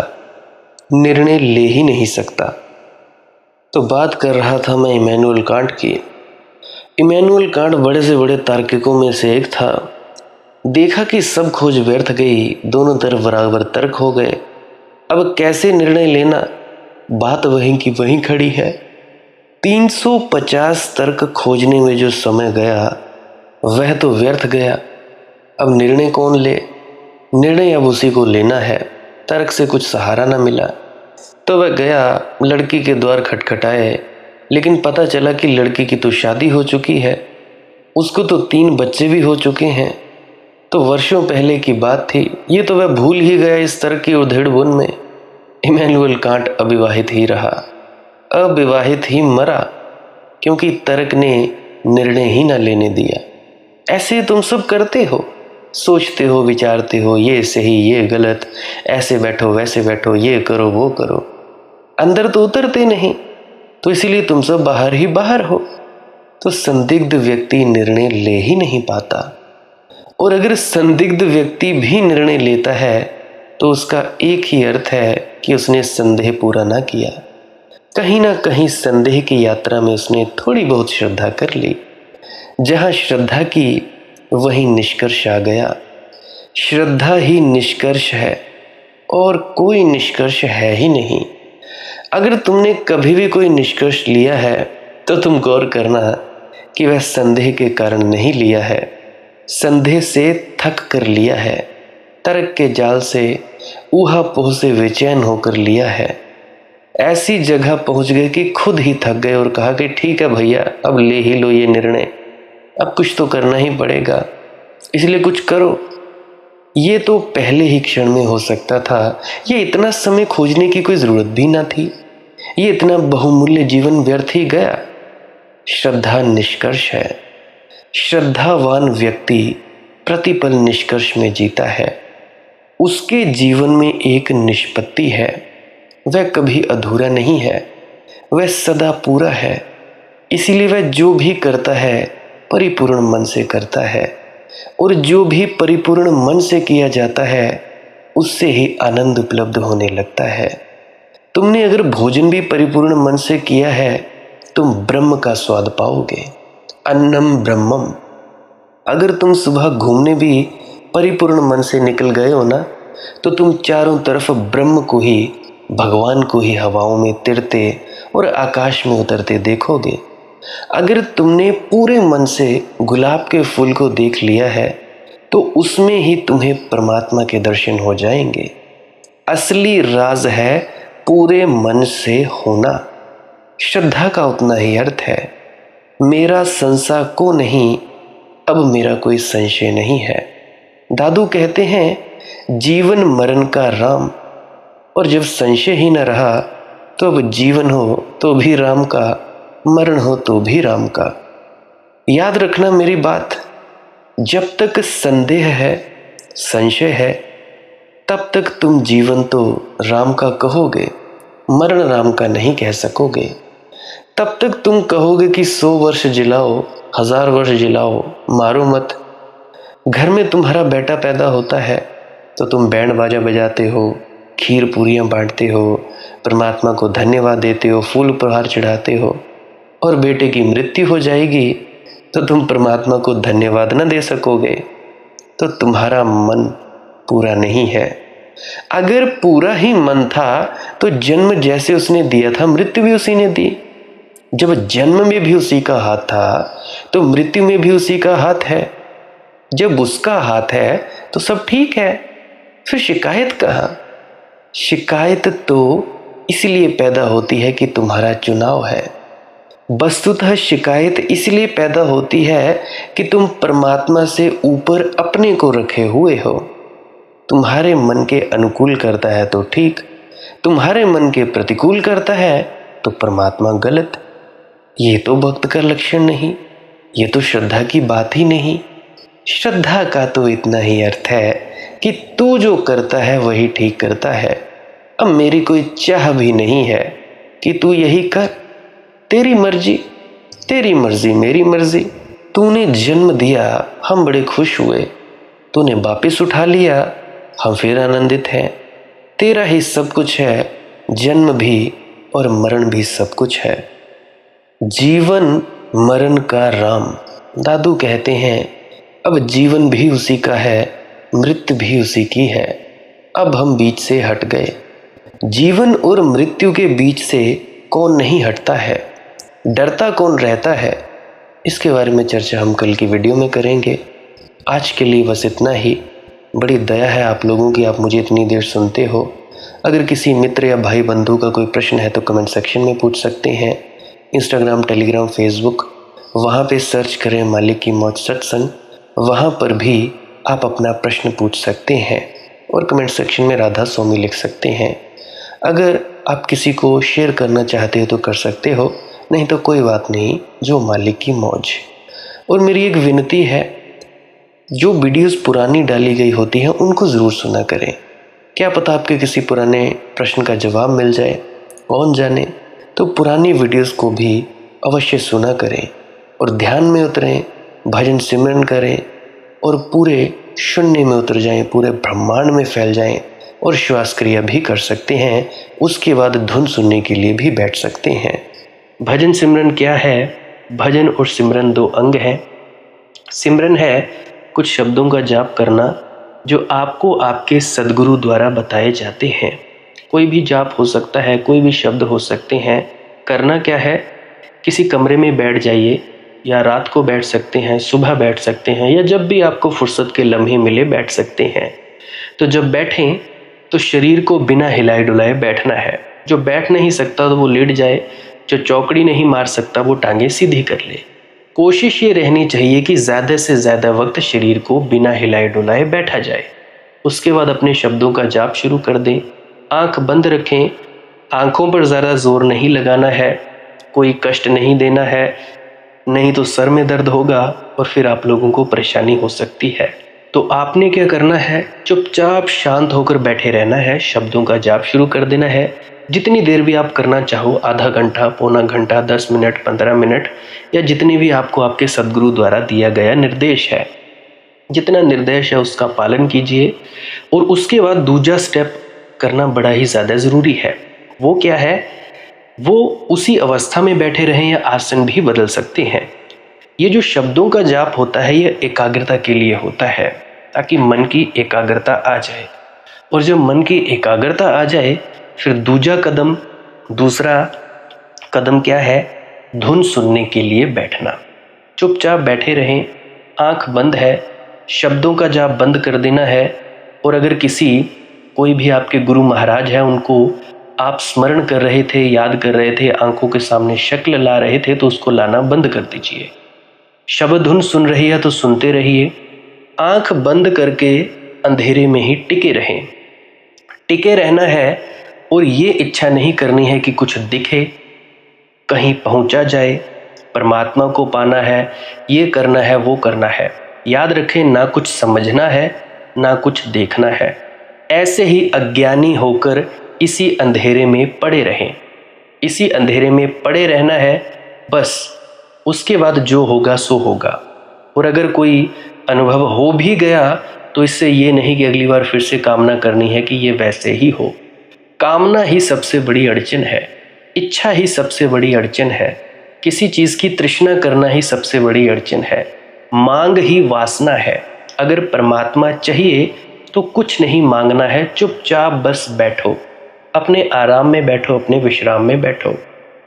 निर्णय ले ही नहीं सकता। तो बात कर रहा था मैं इमैनुअल कांट की। इमैनुअल कांट बड़े से बड़े तार्किकों में से एक था। देखा कि सब खोज व्यर्थ गई, दोनों तरफ बराबर तर्क हो गए। अब कैसे निर्णय लेना, बात वहीं की वहीं खड़ी है। 350 तर्क खोजने में जो समय गया वह तो व्यर्थ गया। अब निर्णय कौन ले? निर्णय अब उसी को लेना है। तर्क से कुछ सहारा न मिला तो वह गया, लड़की के द्वार खटखटाए, लेकिन पता चला कि लड़की की तो शादी हो चुकी है, उसको तो 3 बच्चे भी हो चुके हैं। तो वर्षों पहले की बात थी, ये तो वह भूल ही गया इस तर्क की उधेड़-बुन में। इमैनुअल कांट अविवाहित ही रहा, अविवाहित ही मरा, क्योंकि तर्क ने निर्णय ही न लेने दिया। ऐसे तुम सब करते हो, सोचते हो, विचारते हो, ये सही ये गलत, ऐसे बैठो वैसे बैठो, ये करो वो करो, अंदर तो उतरते नहीं, तो इसीलिए तुम सब बाहर ही बाहर हो। तो संदिग्ध व्यक्ति निर्णय ले ही नहीं पाता, और अगर संदिग्ध व्यक्ति भी निर्णय लेता है तो उसका एक ही अर्थ है कि उसने संदेह पूरा ना किया। कहीं ना कहीं संदेह की यात्रा में उसने थोड़ी बहुत श्रद्धा कर ली। जहां श्रद्धा की वहीं निष्कर्ष आ गया। श्रद्धा ही निष्कर्ष है और कोई निष्कर्ष है ही नहीं। अगर तुमने कभी भी कोई निष्कर्ष लिया है तो तुम गौर करना कि वह संदेह के कारण नहीं लिया है, संदेह से थक कर लिया है, तर्क के जाल से ऊहापोह से बेचैन होकर लिया है। ऐसी जगह पहुंच गए कि खुद ही थक गए और कहा कि ठीक है भैया, अब ले ही लो ये निर्णय, अब कुछ तो करना ही पड़ेगा, इसलिए कुछ करो। ये तो पहले ही क्षण में हो सकता था, ये इतना समय खोजने की कोई जरूरत भी ना थी, ये इतना बहुमूल्य जीवन व्यर्थ ही गया। श्रद्धा निष्कर्ष है। श्रद्धावान व्यक्ति प्रतिपल निष्कर्ष में जीता है। उसके जीवन में एक निष्पत्ति है, वह कभी अधूरा नहीं है, वह सदा पूरा है। इसीलिए वह जो भी करता है परिपूर्ण मन से करता है, और जो भी परिपूर्ण मन से किया जाता है उससे ही आनंद उपलब्ध होने लगता है। तुमने अगर भोजन भी परिपूर्ण मन से किया है तुम ब्रह्म का स्वाद पाओगे, अन्नम ब्रह्मम। अगर तुम सुबह घूमने भी परिपूर्ण मन से निकल गए हो ना, तो तुम चारों तरफ ब्रह्म को ही, भगवान को ही हवाओं में तिरते और आकाश में उतरते देखोगे। अगर तुमने पूरे मन से गुलाब के फूल को देख लिया है तो उसमें ही तुम्हें परमात्मा के दर्शन हो जाएंगे। असली राज है पूरे मन से होना। श्रद्धा का उतना ही अर्थ है, मेरा संशय को नहीं, अब मेरा कोई संशय नहीं है। दादू कहते हैं जीवन मरण का राम, और जब संशय ही न रहा तो अब जीवन हो तो भी राम का, मरण हो तो भी राम का। याद रखना मेरी बात, जब तक संदेह है, संशय है, तब तक तुम जीवन तो राम का कहोगे, मरण राम का नहीं कह सकोगे। तब तक तुम कहोगे कि 100 वर्ष जिलाओ, 1000 वर्ष जिलाओ, मारो मत। घर में तुम्हारा बेटा पैदा होता है तो तुम बैंड बाजा बजाते हो, खीर पूरियां बांटते हो, परमात्मा को धन्यवाद देते हो, फूल उपहार चढ़ाते हो। और बेटे की मृत्यु हो जाएगी तो तुम परमात्मा को धन्यवाद न दे सकोगे, तो तुम्हारा मन पूरा नहीं है। अगर पूरा ही मन था तो जन्म जैसे उसने दिया था मृत्यु भी उसी ने दी। जब जन्म में भी उसी का हाथ था तो मृत्यु में भी उसी का हाथ है। जब उसका हाथ है तो सब ठीक है, फिर शिकायत कहाँ? शिकायत तो इसलिए पैदा होती है कि तुम्हारा चुनाव है। वस्तुतः शिकायत इसलिए पैदा होती है कि तुम परमात्मा से ऊपर अपने को रखे हुए हो। तुम्हारे मन के अनुकूल करता है तो ठीक, तुम्हारे मन के प्रतिकूल करता है तो परमात्मा गलत। ये तो भक्त का लक्षण नहीं, ये तो श्रद्धा की बात ही नहीं। श्रद्धा का तो इतना ही अर्थ है कि तू जो करता है वही ठीक करता है। अब मेरी कोई चाह भी नहीं है कि तू यही कर, तेरी मर्जी मेरी मर्जी। तूने जन्म दिया, हम बड़े खुश हुए, तूने वापिस उठा लिया, हम फिर आनंदित हैं। तेरा ही सब कुछ है, जन्म भी और मरण भी सब कुछ है। जीवन मरण का राम। दादू कहते हैं अब जीवन भी उसी का है, मृत्यु भी उसी की है, अब हम बीच से हट गए। जीवन और मृत्यु के बीच से कौन नहीं हटता है, डरता कौन रहता है, इसके बारे में चर्चा हम कल की वीडियो में करेंगे। आज के लिए बस इतना ही। बड़ी दया है आप लोगों की, आप मुझे इतनी देर सुनते हो। अगर किसी मित्र या भाई बंधु का कोई प्रश्न है तो कमेंट सेक्शन में पूछ सकते हैं। इंस्टाग्राम, टेलीग्राम, फेसबुक, वहाँ पे सर्च करें मालिक की मौज सत्संग, वहाँ पर भी आप अपना प्रश्न पूछ सकते हैं और कमेंट सेक्शन में राधा स्वामी लिख सकते हैं। अगर आप किसी को शेयर करना चाहते हो तो कर सकते हो, नहीं तो कोई बात नहीं, जो मालिक की मौज। और मेरी एक विनती है, जो वीडियोस पुरानी डाली गई होती हैं उनको ज़रूर सुना करें। क्या पता आपके किसी पुराने प्रश्न का जवाब मिल जाए, कौन जाने। तो पुरानी वीडियोस को भी अवश्य सुना करें और ध्यान में उतरें, भजन सिमरन करें और पूरे शून्य में उतर जाएं, पूरे ब्रह्मांड में फैल जाएं और श्वास क्रिया भी कर सकते हैं। उसके बाद धुन सुनने के लिए भी बैठ सकते हैं। भजन सिमरन क्या है? भजन और सिमरन दो अंग हैं। सिमरन है कुछ शब्दों का जाप करना जो आपको आपके सद्गुरु द्वारा बताए जाते हैं। कोई भी जाप हो सकता है, कोई भी शब्द हो सकते हैं। करना क्या है? किसी कमरे में बैठ जाइए, या रात को बैठ सकते हैं, सुबह बैठ सकते हैं, या जब भी आपको फुर्सत के लम्हे मिले बैठ सकते हैं। तो जब बैठें तो शरीर को बिना हिलाए डुलाए बैठना है। जो बैठ नहीं सकता तो वो लेट जाए, जो चौकड़ी नहीं मार सकता वो टांगे सीधी कर ले। कोशिश ये रहनी चाहिए कि ज़्यादा से ज़्यादा वक्त शरीर को बिना हिलाए डुलाए बैठा जाए। उसके बाद अपने शब्दों का जाप शुरू कर दें। आंख बंद रखें, आंखों पर ज़्यादा जोर नहीं लगाना है, कोई कष्ट नहीं देना है, नहीं तो सर में दर्द होगा और फिर आप लोगों को परेशानी हो सकती है। तो आपने क्या करना है? चुपचाप शांत होकर बैठे रहना है, शब्दों का जाप शुरू कर देना है। जितनी देर भी आप करना चाहो, आधा घंटा, पौना घंटा, 10 मिनट, 15 मिनट, या जितनी भी आपको आपके सद्गुरु द्वारा दिया गया निर्देश है, जितना निर्देश है उसका पालन कीजिए। और उसके बाद दूसरा स्टेप करना बड़ा ही ज़्यादा ज़रूरी है। वो क्या है? वो उसी अवस्था में बैठे रहें या आसन भी बदल सकते हैं। ये जो शब्दों का जाप होता है ये एकाग्रता के लिए होता है, ताकि मन की एकाग्रता आ जाए। और जब मन की एकाग्रता आ जाए फिर दूसरा कदम क्या है? धुन सुनने के लिए बैठना। चुपचाप बैठे रहें, आंख बंद है, शब्दों का जाप बंद कर देना है। और अगर कोई भी आपके गुरु महाराज है, उनको आप स्मरण कर रहे थे, याद कर रहे थे, आंखों के सामने शक्ल ला रहे थे, तो उसको लाना बंद कर दीजिए। शब्द धुन सुन रही है तो सुनते रहिए। आंख बंद करके अंधेरे में ही टिके रहें। टिके रहना है और ये इच्छा नहीं करनी है कि कुछ दिखे, कहीं पहुंचा जाए, परमात्मा को पाना है, ये करना है, वो करना है। याद रखें, ना कुछ समझना है, ना कुछ देखना है। ऐसे ही अज्ञानी होकर इसी अंधेरे में पड़े रहें। इसी अंधेरे में पड़े रहना है बस। उसके बाद जो होगा सो होगा। और अगर कोई अनुभव हो भी गया तो इससे ये नहीं कि अगली बार फिर से कामना करनी है कि ये वैसे ही हो। कामना ही सबसे बड़ी अड़चन है, इच्छा ही सबसे बड़ी अड़चन है, किसी चीज़ की तृष्णा करना ही सबसे बड़ी अड़चन है, मांग ही वासना है। अगर परमात्मा चाहिए तो कुछ नहीं मांगना है, चुपचाप बस बैठो, अपने आराम में बैठो, अपने विश्राम में बैठो।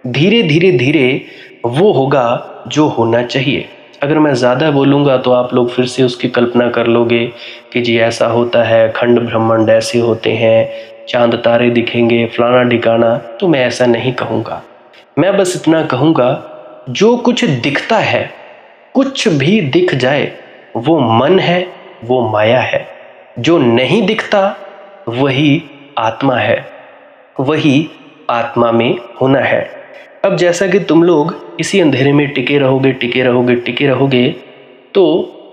धीरे धीरे धीरे वो होगा जो होना चाहिए। अगर मैं ज़्यादा बोलूँगा तो आप लोग फिर से उसकी कल्पना कर लोगे कि जी ऐसा होता है, खंड ब्रह्मांड ऐसे होते हैं, चांद तारे दिखेंगे, फलाना ढिकाना। तो मैं ऐसा नहीं कहूँगा। मैं बस इतना कहूँगा, जो कुछ दिखता है, कुछ भी दिख जाए, वो मन है, वो माया है। जो नहीं दिखता वही आत्मा है, वही आत्मा में होना है। अब जैसा कि तुम लोग इसी अंधेरे में टिके रहोगे, तो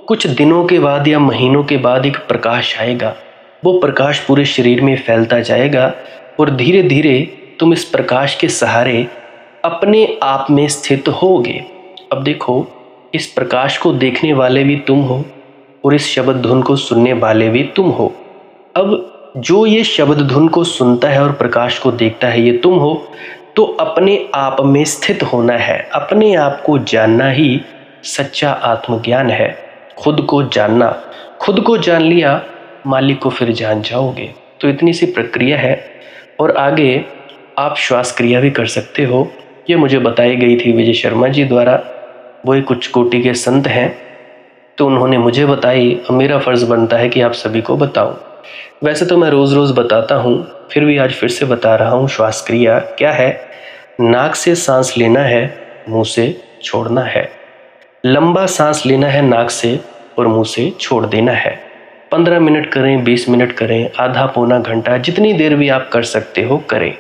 कुछ दिनों के बाद या महीनों के बाद एक प्रकाश आएगा। वो प्रकाश पूरे शरीर में फैलता जाएगा और धीरे धीरे तुम इस प्रकाश के सहारे अपने आप में स्थित होगे। अब देखो, इस प्रकाश को देखने वाले भी तुम हो और इस शब्द धुन को सुनने वाले भी तुम हो। अब जो ये शब्द धुन को सुनता है और प्रकाश को देखता है, ये तुम हो। तो अपने आप में स्थित होना है, अपने आप को जानना ही सच्चा आत्मज्ञान है। खुद को जानना, खुद को जान लिया मालिक को फिर जान जाओगे। तो इतनी सी प्रक्रिया है। और आगे आप श्वास क्रिया भी कर सकते हो। ये मुझे बताई गई थी विजय शर्मा जी द्वारा। वो एक उच्च कोटि के संत हैं, तो उन्होंने मुझे बताई और मेरा फ़र्ज़ बनता है कि आप सभी को बताऊं। वैसे तो मैं रोज़ रोज़ बताता हूं, फिर भी आज फिर से बता रहा हूं। श्वास क्रिया क्या है? नाक से सांस लेना है, मुंह से छोड़ना है। लंबा सांस लेना है नाक से और मुंह से छोड़ देना है। 15 मिनट करें, 20 मिनट करें, आधा पौना घंटा, जितनी देर भी आप कर सकते हो करें।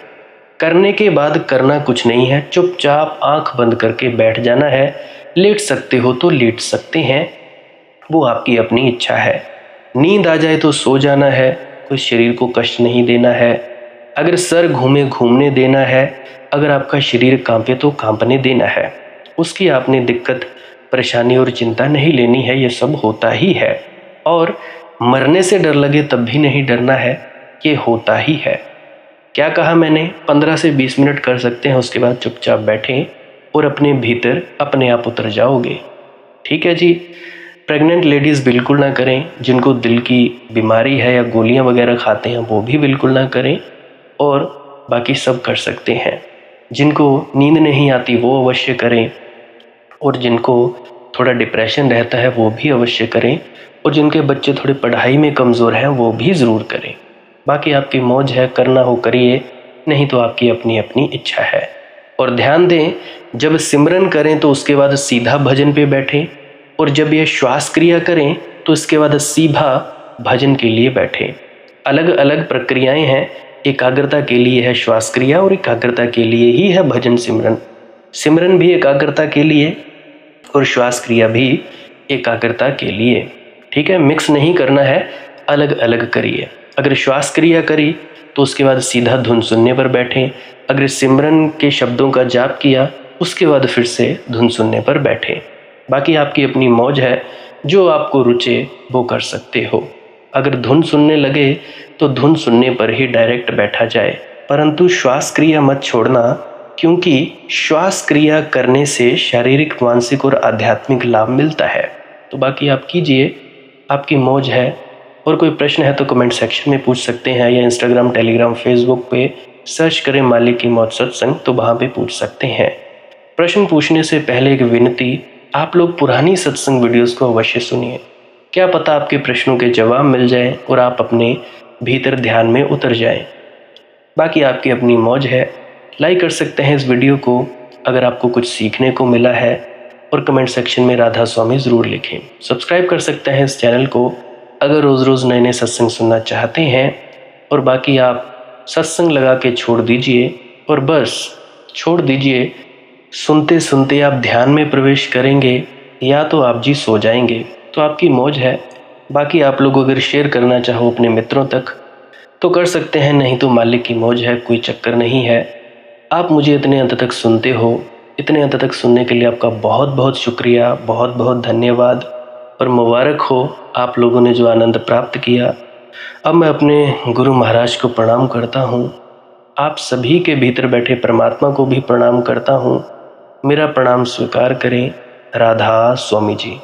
करने के बाद करना कुछ नहीं है, चुपचाप आंख बंद करके बैठ जाना है। लेट सकते हो तो लेट सकते हैं, वो आपकी अपनी इच्छा है। नींद आ जाए तो सो जाना है, कोई शरीर को कष्ट नहीं देना है। अगर सर घूमे घूमने देना है, अगर आपका शरीर कांपे तो कांपने देना है। उसकी आपने दिक्कत, परेशानी और चिंता नहीं लेनी है, ये सब होता ही है। और मरने से डर लगे तब भी नहीं डरना है, ये होता ही है। क्या कहा मैंने? 15 से 20 मिनट कर सकते हैं, उसके बाद चुपचाप बैठें और अपने भीतर अपने आप उतर जाओगे। ठीक है जी। प्रेग्नेंट लेडीज़ बिल्कुल ना करें, जिनको दिल की बीमारी है या गोलियां वगैरह खाते हैं वो भी बिल्कुल ना करें, और बाकी सब कर सकते हैं। जिनको नींद नहीं आती वो अवश्य करें, और जिनको थोड़ा डिप्रेशन रहता है वो भी अवश्य करें, और जिनके बच्चे थोड़े पढ़ाई में कमज़ोर हैं वो भी ज़रूर करें। बाकी आपकी मौज है, करना हो करिए, नहीं तो आपकी अपनी अपनी इच्छा है। और ध्यान दें, जब सिमरन करें तो उसके बाद सीधा भजन पे बैठें, और जब ये श्वास क्रिया करें तो इसके बाद सीधा भजन के लिए बैठें। अलग अलग प्रक्रियाएं हैं। एकाग्रता के लिए है श्वास क्रिया और एकाग्रता के लिए ही है भजन सिमरन। सिमरन भी एकाग्रता के लिए और श्वास क्रिया भी एकाग्रता के लिए। ठीक है, मिक्स नहीं करना है, अलग अलग करिए। अगर श्वास क्रिया करी तो उसके बाद सीधा धुन सुनने पर बैठें। अगर सिमरन के शब्दों का जाप किया उसके बाद फिर से धुन सुनने पर बैठें। बाकी आपकी अपनी मौज है, जो आपको रुचे वो कर सकते हो। अगर धुन सुनने लगे तो धुन सुनने पर ही डायरेक्ट बैठा जाए, परंतु श्वास क्रिया मत छोड़ना, क्योंकि श्वास क्रिया करने से शारीरिक, मानसिक और आध्यात्मिक लाभ मिलता है। तो बाकी आप कीजिए, आपकी मौज है। और कोई प्रश्न है तो कमेंट सेक्शन में पूछ सकते हैं, या इंस्टाग्राम, टेलीग्राम, फेसबुक पे सर्च करें मालिक की मौज सत्संग, तो वहाँ पे पूछ सकते हैं। प्रश्न पूछने से पहले एक विनती, आप लोग पुरानी सत्संग वीडियोस को अवश्य सुनिए। क्या पता आपके प्रश्नों के जवाब मिल जाएं और आप अपने भीतर ध्यान में उतर जाएं। बाकी आपकी अपनी मौज है। लाइक कर सकते हैं इस वीडियो को अगर आपको कुछ सीखने को मिला है, और कमेंट सेक्शन में राधा स्वामी ज़रूर लिखें। सब्सक्राइब कर सकते हैं इस चैनल को अगर रोज़ रोज़ नए नए सत्संग सुनना चाहते हैं। और बाकी आप सत्संग लगा के छोड़ दीजिए, और बस छोड़ दीजिए। सुनते सुनते आप ध्यान में प्रवेश करेंगे या तो आप जी सो जाएंगे, तो आपकी मौज है। बाकी आप लोग अगर शेयर करना चाहो अपने मित्रों तक तो कर सकते हैं, नहीं तो मालिक की मौज है, कोई चक्कर नहीं है। आप मुझे इतने अंत तक सुनते हो, इतने अंत तक सुनने के लिए आपका बहुत बहुत शुक्रिया, बहुत बहुत धन्यवाद। और मुबारक हो आप लोगों ने जो आनंद प्राप्त किया। अब मैं अपने गुरु महाराज को प्रणाम करता हूँ, आप सभी के भीतर बैठे परमात्मा को भी प्रणाम करता हूँ। मेरा प्रणाम स्वीकार करें। राधा स्वामी जी।